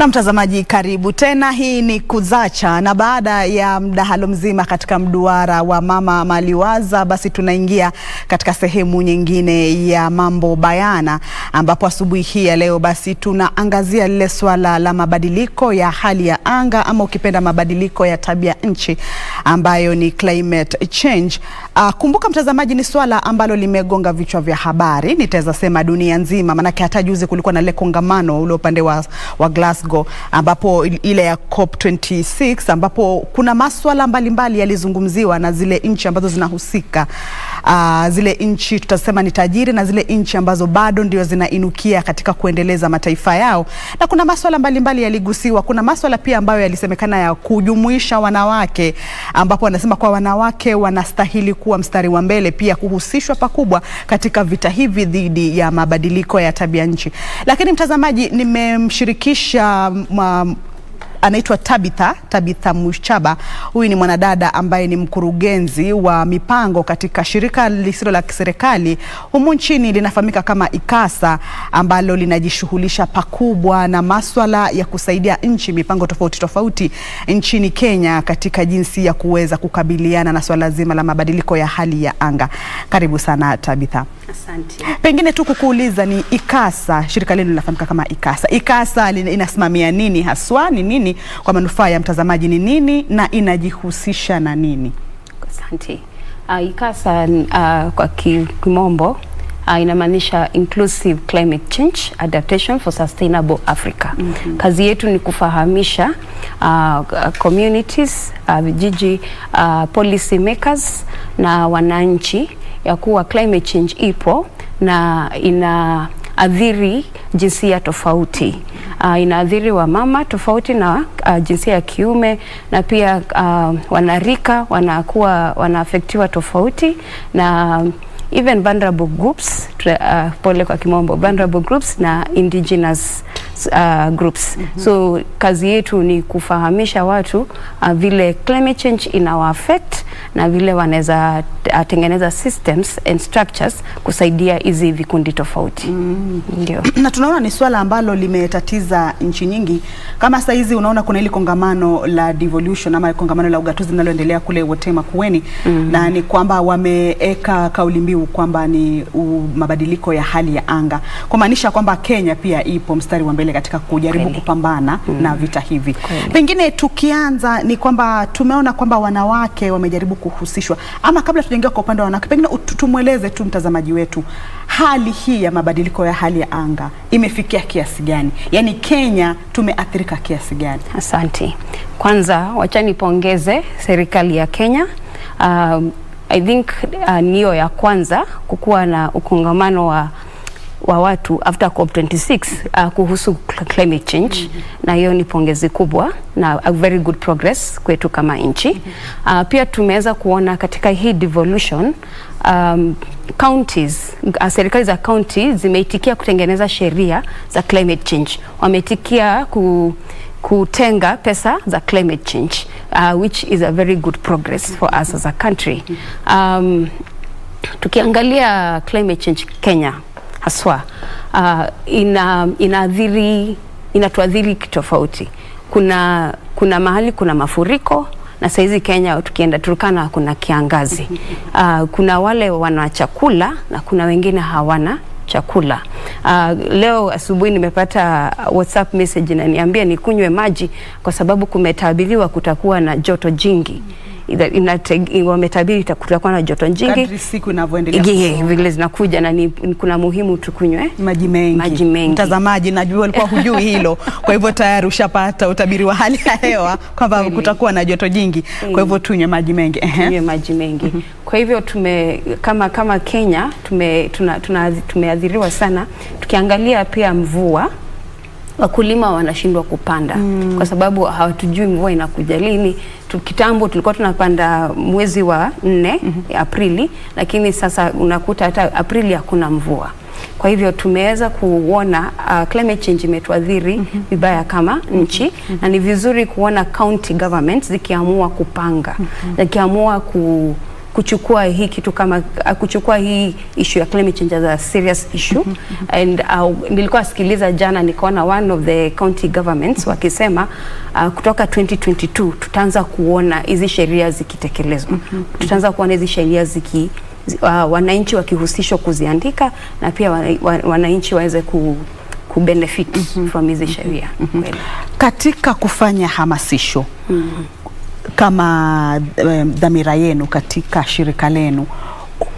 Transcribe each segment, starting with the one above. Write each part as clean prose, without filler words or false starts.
Na mtazamaji, karibu tena. Hii ni Kuzacha, na baada ya mdahalo mzima katika mduara wa mama maliwaza, basi tunaingia katika sehemu nyingine ya mambo bayana, ambapo asubuhi hii ya leo basi tunaangazia lile swala la mabadiliko ya hali ya anga, ama ukipenda mabadiliko ya tabia nchi, ambayo ni climate change. Kumbuka mtazamaji, ni swala ambalo limegonga vichwa vya habari, nitaweza sema dunia nzima, manake hata juzi kulikuwa na ile kongamano ule upande wa Glasgow, ambapo ile ya COP26, ambapo kuna masuala mbalimbali yalizungumziwa na zile nchi ambazo zinahusika. Zile nchi tutasema ni tajiri na zile nchi ambazo bado ndio zinainukia katika kuendeleza mataifa yao, na kuna masuala mbalimbali yaligusiwa. Kuna masuala pia ambayo yalisemekana ya kujumuisha wanawake, ambapo wanasema kwa wanawake wanastahili kuwa mstari wa mbele, pia kuhusishwa pakubwa katika vita hivi dhidi ya mabadiliko ya tabia nchi. Lakini mtazamaji, nimemshirikisha anaitwa Tabitha Muchaba. Huyu ni mwanadada ambaye ni mkurugenzi wa mipango katika shirika lisilo la kiserikali humu nchini linafahamika kama ICCASA, ambalo linajishughulisha pakubwa na maswala ya kusaidia nchi, mipango tofauti tofauti nchini Kenya katika jinsi ya kuweza kukabiliana na swala zima la mabadiliko ya hali ya anga. Karibu sana Tabitha. Asante. Pengine tu kukuuliza, ni ICCASA, shirika lenu linafahamika kama ICCASA. ICCASA inasimamia nini haswa, ni nini kwa manufaa ya mtazamaji, ni nini na inajihusisha na nini? Asante. ICCASA kwa kimombo inamaanisha Inclusive Climate Change Adaptation for Sustainable Africa. Kazi yetu ni kufahamisha communities, vijiji, policy makers na wananchi ya kuwa climate change ipo na inaathiri jinsia tofauti. Inaathiri wa mama tofauti na jinsia ya kiume, na pia wanarika wanaafektiwa tofauti, na even vulnerable groups, pole kwa kimombo, vulnerable groups na indigenous groups. So kazi yetu ni kufahamisha watu vile climate change inawa-affect na vile wanaweza tengeneza systems and structures kusaidia hizi vikundi tofauti. Ndio. Na tunaona ni swala ambalo limetatiza nchi nyingi. Kama saa hizi unaona kuna ile kongamano la devolution ama kongamano la ugatuzi linaloendelea kule Wotema Kuweni, na ni kwamba wameeka kauli mbiu kwamba ni mabadiliko ya hali ya anga, kumaanisha kwamba Kenya pia ipo mstari wa mbele katika kujaribu kupambana na vita hivi. Pengine tukianza ni kwamba tumeona kwamba wanawake wamejaribu kuhusishwa, ama kabla tujaingia kwa upande wa wanawake, pengine tumweleze tu mtazamaji wetu hali hii ya mabadiliko ya hali ya anga imefikia kiasi gani, yani Kenya tumeathirika kiasi gani? Asante. Kwanza wacha nipongeze serikali ya Kenya. I think niyo ya kwanza kukuwa na ukongamano wa watu after COP26 kuhusu climate change, na hiyo ni pongezi kubwa na a very good progress kwetu kama nchi. Pia tumeweza kuona katika hii devolution counties, serikali za county zimeitikia kutengeneza sheria za climate change. Wameitikia kutenga pesa za climate change, which is a very good progress for us as a country. Tukiangalia climate change Kenya haswa, inatuadhiri kitofauti. Kuna mahali kuna mafuriko, na saizi Kenya tukienda Turkana kuna kiangazi. Kuna wale wana chakula na kuna wengine hawana chakula. Leo asubuhi nimepata WhatsApp message na niambia nikunywe maji kwa sababu kumetabiriwa kutakuwa na joto jingi. Wametabiri kutakuwa na joto jingi kadri siku inavyoendelea, vile zinakuja, na kuna muhimu tukunywe maji mengi. Mtazamaji, najua ulikuwa hujui hilo, kwa hivyo tayari ushapata utabiri wa hali ya hewa kwamba kutakuwa na joto jingi, kwa hivyo tunywe maji mengi. Tunywe maji mengi. Kwa hivyo kama Kenya tumeathiriwa sana. Tukiangalia pia mvua, wakulima wanashindwa kupanda kwa sababu hawatujui mvua inakuja lini. Kitambo tulikuwa tunapanda mwezi wa 4 Aprili, lakini sasa unakuta hata Aprili hakuna mvua. Kwa hivyo tumeweza kuona climate change imetuadhiri vibaya kama nchi, na ni vizuri kuona county governments zikiamua kupanga, zikiamua kuchukua hii kitu kama kuchukua hii issue ya climate change as a serious issue. And nilikuwa sikiliza jana, nikaona one of the county governments wakisema kutoka 2022 tutaanza kuona hizi sheria zikitekelezwa. Tutaanza kuona hizi sheria wananchi wakihusishwa kuziandika, na pia wananchi waweze kubenefit from hizi sheria. Katika kufanya hamasisho kama dhamira yenu katika shirika lenu,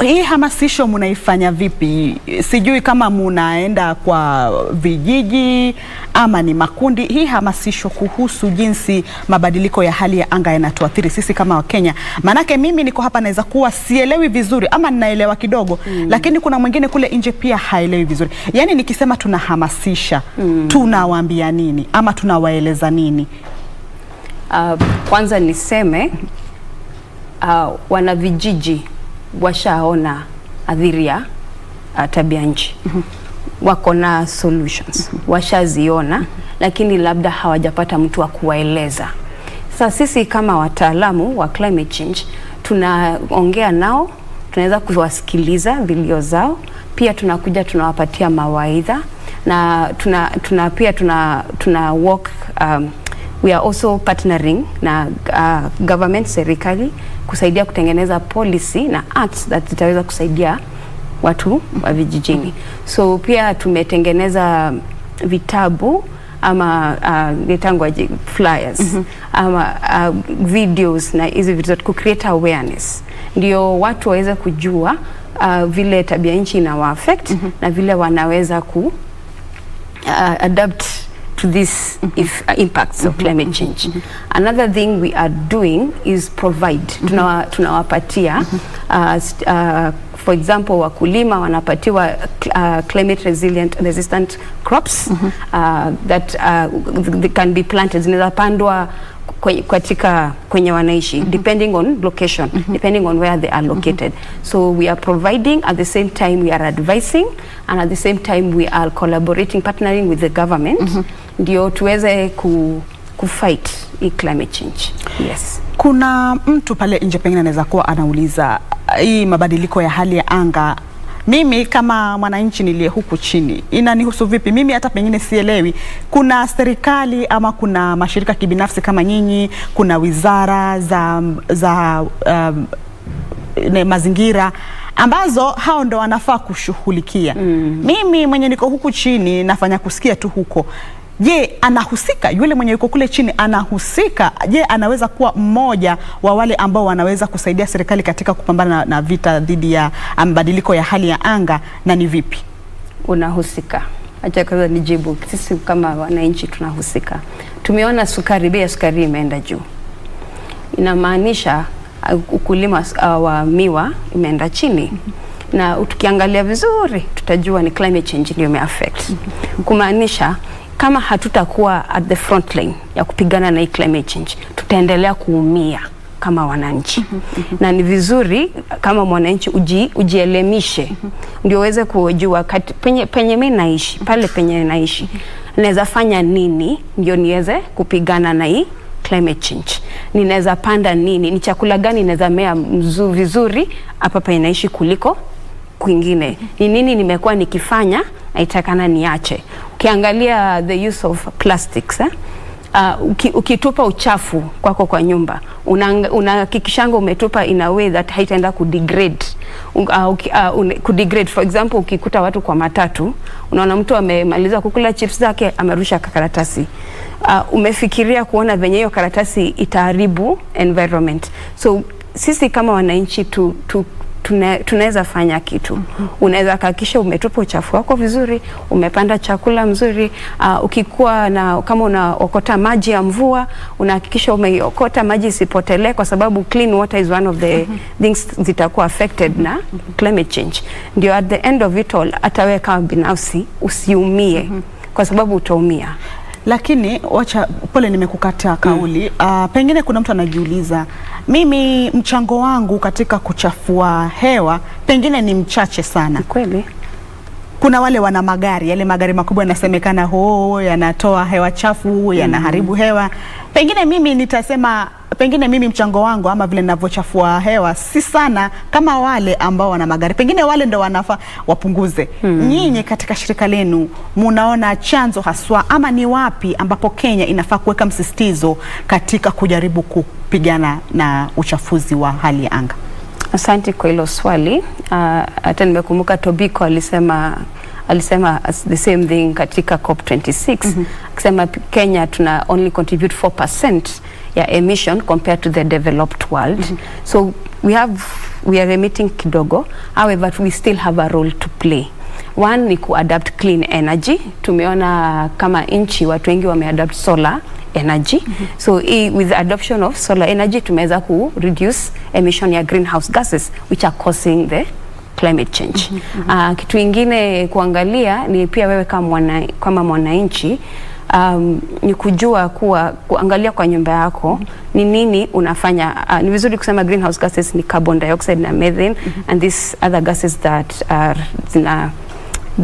hii hamasisho munaifanya vipi? Sijui kama munaenda kwa vijiji ama ni makundi. Hii hamasisho kuhusu jinsi mabadiliko ya hali ya anga yanatuathiri sisi kama Wakenya. Manake mimi niko hapa naweza kuwa sielewi vizuri ama ninaelewa kidogo, lakini kuna mwingine kule nje pia haelewi vizuri. Yani nikisema tunahamasisha, tunawaambia nini ama tunawaeleza nini? Kwanza niseme wana vijiji washaona adhiri ya tabia nchi. Wako na solutions, washaziona, lakini labda hawajapata mtu wa kuwaeleza. Sasa sisi kama wataalamu wa climate change tunaongea nao, tunaweza kuwasikiliza vilio zao, pia tunakuja tunawapatia mawaidha, na tuna work we are also partnering na government, serikali, kusaidia kutengeneza policy na acts that zitaweza kusaidia watu wa vijijini. So pia tumetengeneza vitabu ama vitangwaji flyers ama videos na hizi vitu ku create awareness, ndio watu waweze kujua vile tabia nchi ina affect na vile wanaweza ku adapt to this impacts of climate change. Another thing we are doing is provide. Tunawapatia for example, wakulima wanapatiwa climate resistant crops that they can be planted, zinaweza pandwa kwenye wanaishi, depending on location, depending on where they are located. So we are providing, at the same time we are advising, and at the same time we are collaborating, partnering with the government, ndio tuweze kufight climate change. Yes. Kuna mtu pale nje pengine anaweza kuwa anauliza hii mabadiliko ya hali ya anga, mimi kama mwananchi niliye huku chini inanihusu vipi? Mimi hata pengine sielewi. Kuna serikali ama kuna mashirika kibinafsi kama nyinyi, kuna wizara za mazingira ambazo hao ndo wanafaa kushughulikia. Mimi mwenye niko huku chini nafanya kusikia tu huko. Je, anahusika? Yule mwenye yuko kule chini anahusika? Je, anaweza kuwa mmoja wa wale ambao wanaweza kusaidia serikali katika kupambana na vita dhidi ya mabadiliko ya hali ya anga, na ni vipi? Unahusika. Acha kwanza nijibu. Sisi kama wananchi tunahusika. Tumeona sukari, bei ya sukari imeenda juu. Inamaanisha ukulima wa miwa imeenda chini. Na tukiangalia vizuri tutajua ni climate change ndio imeaffect. Kumaanisha kama hatutakuwa at the front line ya kupigana na climate change, tutaendelea kuumia kama wananchi. Na ni vizuri kama mwananchi ujielemishe, ndio uweze kujua penye mimi naishi, pale penye naishi, naweza fanya nini ndio niweze kupigana na hii climate change. Ninaweza panda nini? Ni chakula gani naweza mea vizuri hapa penye naishi kuliko kwingine? Ni nini nimekuwa nikifanya naitakana niache? Ukiangalia the use of plastics, ukitupa uchafu kwako kwa nyumba, unahakikishanga umetupa in a way that haitaenda kudegrade. Kudegrade, for example, ukikuta watu kwa matatu, unaona mtu amemaliza kukula chips zake amerusha karatasi. Umefikiria kuona venye hiyo karatasi itaharibu environment. So sisi kama wananchi tunaweza fanya kitu. Unaweza hakikisha umetupa uchafu wako vizuri, umepanda chakula mzuri. Ukikuwa na kama unaokota maji ya mvua, unahakikisha umeokota maji isipotelee, kwa sababu clean water is one of the things zitakuwa affected na climate change. Ndio at the end of it all, hata wewe kama binafsi usiumie, kwa sababu utaumia. Lakini wacha pole nimekukata kauli. Pengine kuna mtu anajiuliza, mimi mchango wangu katika kuchafua hewa pengine ni mchache sana. Kweli. Kuna wale wana magari, yale magari makubwa yanasemekana yanatoa hewa chafu, yanaharibu hewa. Pengine mimi nitasema pengine mimi mchango wangu ama vile ninavyochafua hewa si sana kama wale ambao wana magari, pengine wale ndio wanafaa wapunguze. Nyinyi katika shirika lenu munaona chanzo haswa ama ni wapi ambapo Kenya inafaa kuweka msisitizo katika kujaribu kupigana na uchafuzi wa hali ya anga? Asante kwa hilo swali. Hata nimekumbuka Tobiko alisema the same thing katika COP26. Akisema Kenya tuna only contribute 4% ya emission compared to the developed world. So we are emitting kidogo, however we still have a role to play. One ni kuadapt clean energy. Tumeona kama nchi watu wengi wameadapt solar energy. So with the adoption of solar energy tumeweza ku reduce emission ya greenhouse gases which are causing the climate change. Kitu ingine kuangalia ni pia wewe kama mwananchi ni kujua kuangalia kwa nyumba yako ni nini unafanya. Ni vizuri kusema greenhouse gases ni carbon dioxide na methane and these other gases that are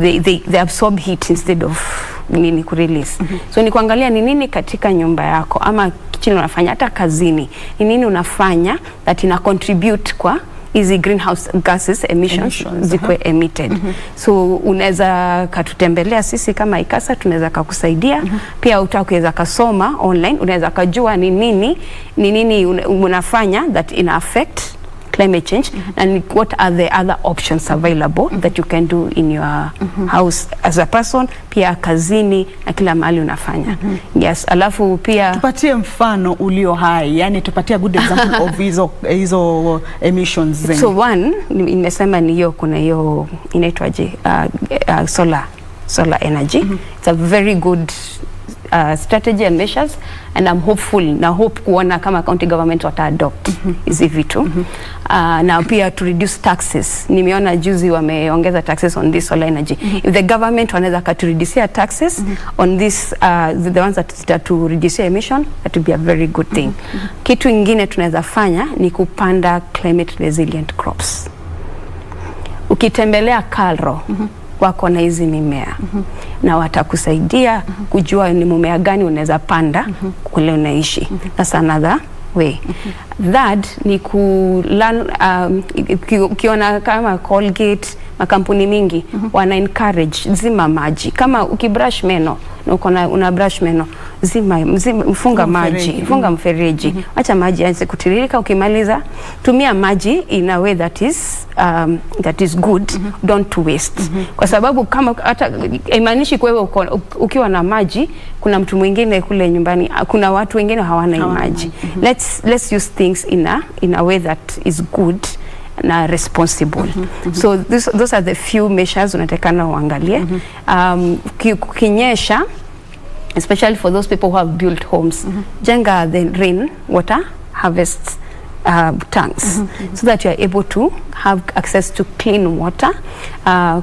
they absorb heat instead of nini kurelease. So ni kuangalia ni nini katika nyumba yako ama kichini unafanya, hata kazini ni nini unafanya that ina contribute kwa hizi greenhouse gases emissions zikwe emitted. So unaweza katutembelea sisi kama ICCASA, tunaweza kukusaidia. Pia utakuweza kasoma online, unaweza kujua ni nini unafanya that ina affect climate change and what are the other options available that you can do in your house as a person, pia kazini na kila mahali unafanya. Yes, alafu pia tupatie mfano ulio hai, yani tupatie good example of hizo emissions zenye. So one nimesema ni hiyo, kuna hiyo inaitwaje solar energy. It's a very good strategy and measures and I'm hopeful na hope kuona kama county government wata adopt hizi vitu. Na pia to reduce taxes. Nimeona juzi wameongeza taxes on this solar energy. If the government wanaweza reduce taxes on this the ones that to reduce emission, that would be a very good thing. Kitu ingine tunaweza fanya ni kupanda climate resilient crops. Ukitembelea Kalro wako na hizi mimea na watakusaidia kujua ni mumea gani unaweza panda kule unaishi. That's another way. That ni ukiona kama Colgate, makampuni mingi wana encourage zima maji. Kama ukibrush meno na una brush meno, mfunga maji, funga mfereji. Acha maji yaanze kutiririka, ukimaliza tumia maji in a way that is good, don't waste. Kwa sababu kama hata imaanishi kwa wewe ukiwa na maji kuna mtu mwingine kule nyumbani, kuna watu wengine hawana maji. Let's use things in a way that is good na responsible. So those are the few measures unatakana uangalie. Kukinyesha, especially for those people who have built homes, jenga the rain water harvest tanks so that you are able to have access to clean water,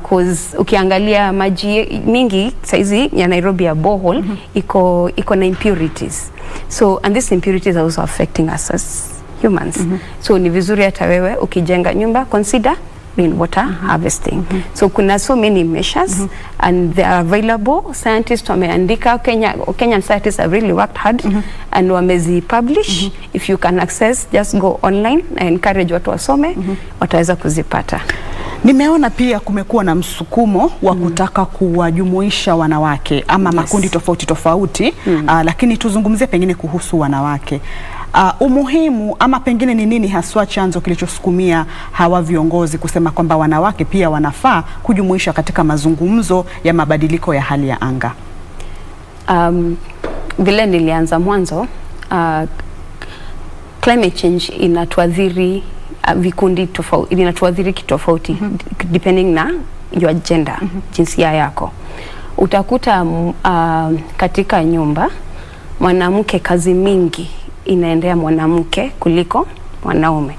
cause ukiangalia maji mingi saizi ya Nairobi ya borehole iko na impurities. So and these impurities are also affecting us as humans. So ni vizuri hata wewe ukijenga nyumba consider rainwater harvesting. So kuna so many measures and they are available. Scientists wameandika, Kenyan scientists have really worked hard and wamezi publish. If you can access, just go online and encourage watu wasome, wataweza kuzipata. Nimeona pia kumekuwa na msukumo wa kutaka kuwajumuisha wanawake ama makundi tofauti, lakini tuzungumzie pengine kuhusu wanawake. Umuhimu ama pengine ni nini haswa chanzo kilichosukumia hawa viongozi kusema kwamba wanawake pia wanafaa kujumuisha katika mazungumzo ya mabadiliko ya hali ya anga? Vile nilianza mwanzo, climate change inatuadhiri vikundi tofauti, inatuadhiri kitofauti depending na your gender, jinsia yako. Utakuta katika nyumba mwanamke kazi mingi inaendea mwanamke kuliko mwanaume.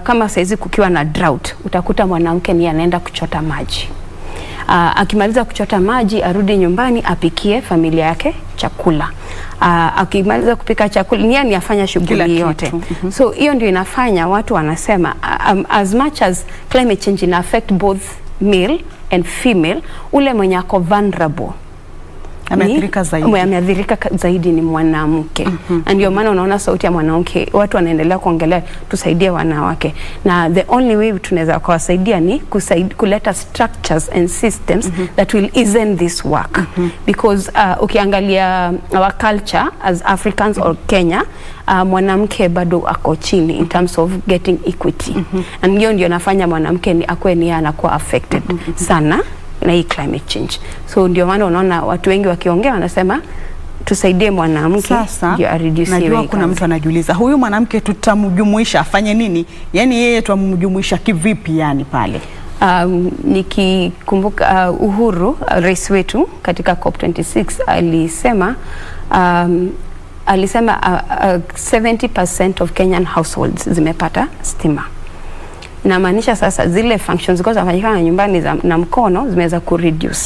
Kama saizi kukiwa na drought, utakuta mwanamke ni anaenda kuchota maji. Akimaliza kuchota maji arudi nyumbani apikie familia yake chakula. Akimaliza kupika chakula ni afanya shughuli yote. So hiyo ndio inafanya watu wanasema as much as climate change ina affect both male and female, ule mwenye ako vulnerable ameathirika zaidi ni mwanamke. Na ndio maana unaona sauti ya mwanamke, watu wanaendelea kuongelea tusaidie wanawake, na the only way tunaweza kuwasaidia ni kuleta structures and systems that will ease this work, because ukiangalia our culture as Africans or Kenya, mwanamke bado ako chini in terms of getting equity, and hiyo ndio nafanya mwanamke ni akwe ni anakuwa affected sana na hii climate change. So ndio maana unaona watu wengi wakiongea wanasema tusaidie mwanamke ndio reduce. Najua kuna mtu anajiuliza huyu mwanamke tutamjumuisha afanye nini? Yani yeye tutamjumuisha kivipi yani pale? Nikikumbuka Uhuru rais wetu katika COP26 alisema 70% of Kenyan households zimepata stima. Na maanisha sasa zile functions ziko zinafanyika nyumbani na mkono zimeweza ku reduce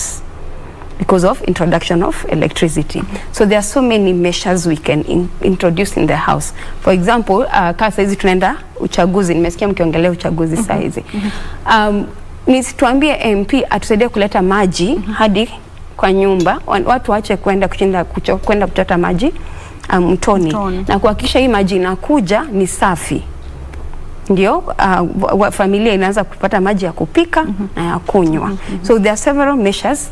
because of introduction of electricity. So there are so many measures we can introduce in the house. For example, kasa hizi tunaenda uchaguzi, nimesikia mkiongelea uchaguzi saa hizi. Nisituambie MP atusaidie kuleta maji hadi kwa nyumba, watu waache kwenda kuchota maji mtoni, na kuhakikisha hii maji inakuja ni safi. Ndio familia inaanza kupata maji ya kupika na ya kunywa. So there are several measures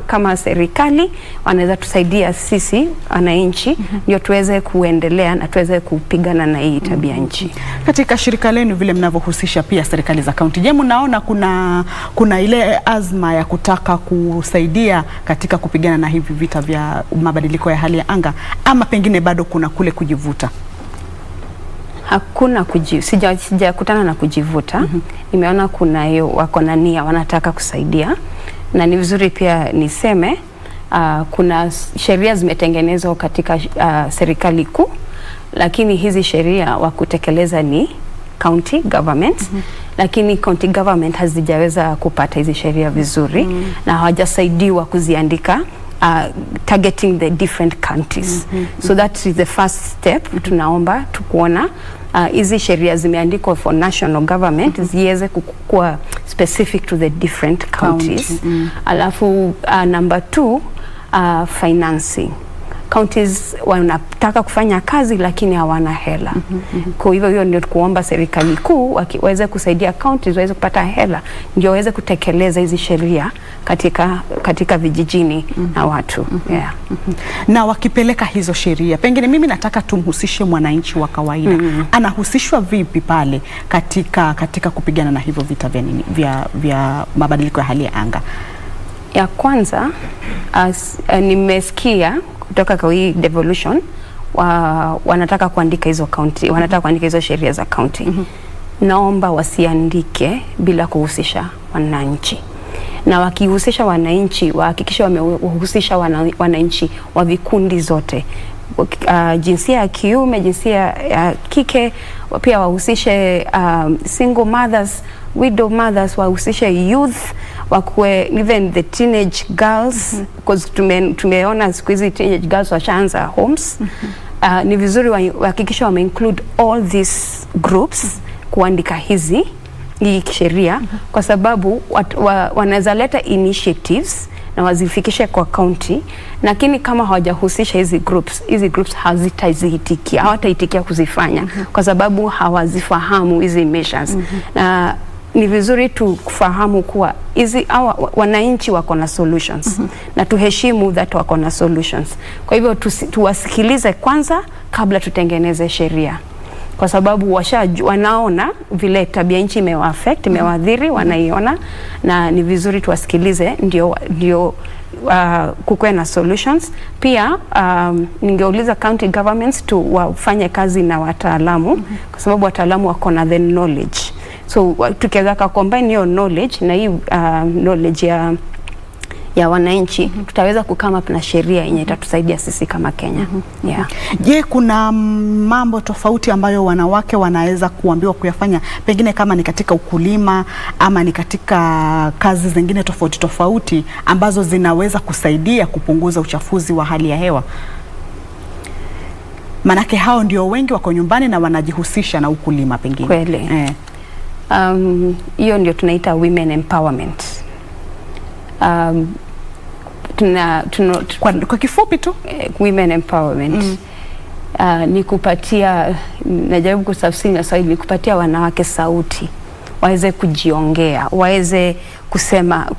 kama serikali wanaweza tusaidia sisi wananchi ndio tuweze kuendelea na tuweze kupigana na hii tabia nchi. Katika shirika lenu vile mnavyohusisha pia serikali za kaunti, je, mnaona kuna ile azma ya kutaka kusaidia katika kupigana na hivi vita vya mabadiliko ya hali ya anga, ama pengine bado kuna kule kujivuta? Hakuna sijakutana na kujivuta. Nimeona kuna hiyo wako na nia, wanataka kusaidia, na ni vizuri pia niseme kuna sheria zimetengenezwa katika serikali kuu, lakini hizi sheria wa kutekeleza ni county government. Lakini county government hazijaweza kupata hizi sheria vizuri na hawajasaidiwa kuziandika targeting the different counties. So that is the first step. Tunaomba tukuona hizi sheria zimeandikwa for national government ziweze kukua specific to the different counties. Alafu number 2, financing. Counties wanataka kufanya kazi lakini hawana hela. Kwa hivyo hiyo ndio kuomba serikali kuu waweze kusaidia counties waweze kupata hela ndio waweze kutekeleza hizi sheria katika vijijini na watu. Na wakipeleka hizo sheria, pengine mimi nataka tumhusishe mwananchi wa kawaida. Anahusishwa vipi pale katika kupigana na hivyo vita vya mabadiliko ya hali ya anga? Ya kwanza nimesikia kutoka kwa hii devolution wanataka kuandika hizo county, wanataka kuandika hizo sheria za county. Naomba wasiandike bila kuhusisha wananchi, na wakihusisha wananchi wahakikisha wamehusisha wananchi wa vikundi zote, jinsia ya kiume, jinsia ya kike, pia wahusishe single mothers, widow mothers, wahusishe youth, wakue even the teenage girls, because tumeona siku hizi teenage girls washaanza homes. Ni vizuri wahakikisha wameinclude all these groups kuandika hii sheria, kwa sababu wanaweza leta initiatives na wazifikishe kwa county, lakini kama hawajahusisha hizi groups hawataitikia kuzifanya kwa sababu hawazifahamu hizi measures. Na ni vizuri kufahamu kuwa wananchi wako na solutions na tuheshimu that wako na solutions. Kwa hivyo tuwasikilize kwanza kabla tutengeneze sheria, kwa sababu wanaona vile tabia nchi imewaffect, imewadhiri, wanaiona, na ni vizuri tuwasikilize ndio kukuwe na solutions. Pia ningeuliza county governments wafanye kazi na wataalamu, kwa sababu wataalamu wako na the knowledge. So tukiweza combine hiyo knowledge na hii knowledge ya wananchi, tutaweza kukama na sheria yenye itatusaidia sisi kama Kenya. Je, kuna mambo tofauti ambayo wanawake wanaweza kuambiwa kuyafanya, pengine kama ni katika ukulima ama ni katika kazi zingine tofauti ambazo zinaweza kusaidia kupunguza uchafuzi wa hali ya hewa? Manake hao ndio wengi wako nyumbani na wanajihusisha na ukulima pengine. Kweli. Hiyo ndio tunaita women empowerment. Kwa kifupi tu women empowerment ni kupatia, najaribu kutafsiri na Swahili, ni kupatia wanawake sauti, waweze kujiongea, waweze kusema,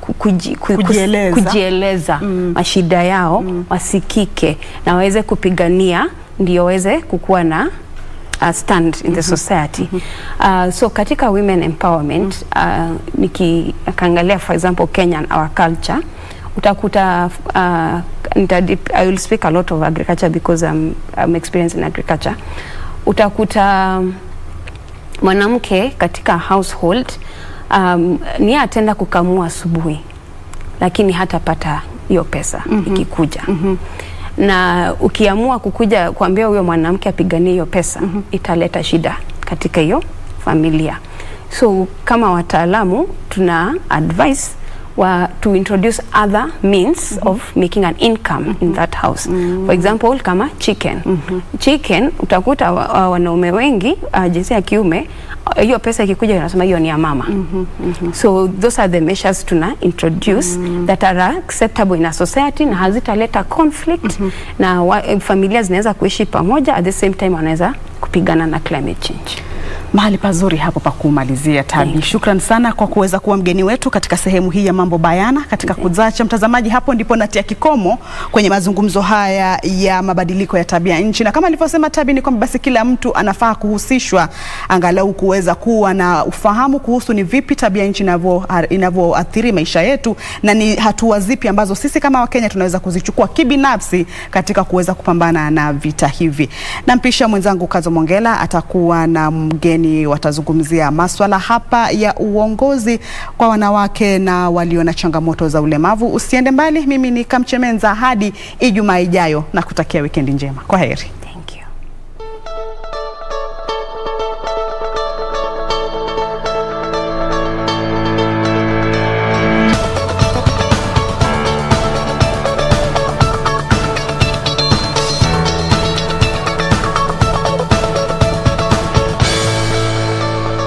kujieleza mashida yao, wasikike na waweze kupigania, ndio waweze kukuwa na stand in the society. So katika women empowerment, nikiangalia for example Kenya and our culture, utakuta I will speak a lot of agriculture because I'm experienced in agriculture. Utakuta mwanamke katika household ni atenda kukamua asubuhi, lakini hatapata hiyo pesa ikikuja. Na ukiamua kukuja kuambia huyo mwanamke apiganie hiyo pesa, italeta shida katika hiyo familia. So kama wataalamu tuna advice to introduce other means of making an income in that house. For example, kama chicken. Chicken, utakuta wanaume wengi jinsia ya kiume, hiyo pesa ikikuja wanasema hiyo ni ya mama. So those are the measures tuna introduce that are acceptable in a society na hazitaleta conflict, na familia zinaweza kuishi pamoja, at the same time wanaweza kupigana na climate change. Mahali pazuri hapo pa kumalizia, Tabi. Shukran sana kwa kuweza kuwa mgeni wetu katika sehemu hii ya Mambo Bayana katika Kuzacha. Mtazamaji, hapo ndipo natia kikomo kwenye mazungumzo haya ya mabadiliko ya tabia nchi. Na kama nilivyosema Tabi, ni kwamba basi kila mtu anafaa kuhusishwa angalau kuweza kuwa na ufahamu kuhusu ni vipi tabia nchi inavyoathiri maisha yetu, na ni hatua zipi ambazo sisi kama Wakenya tunaweza kuzichukua kibinafsi katika kuweza kupambana na vita hivi. Na mpisha mwenzangu Kazo Mongela atakuwa na mgeni, watazungumzia maswala hapa ya uongozi kwa wanawake na walio na changamoto za ulemavu. Usiende mbali, mimi ni Kamche Menza, hadi Ijumaa ijayo na kutakia wikendi njema. Kwaheri.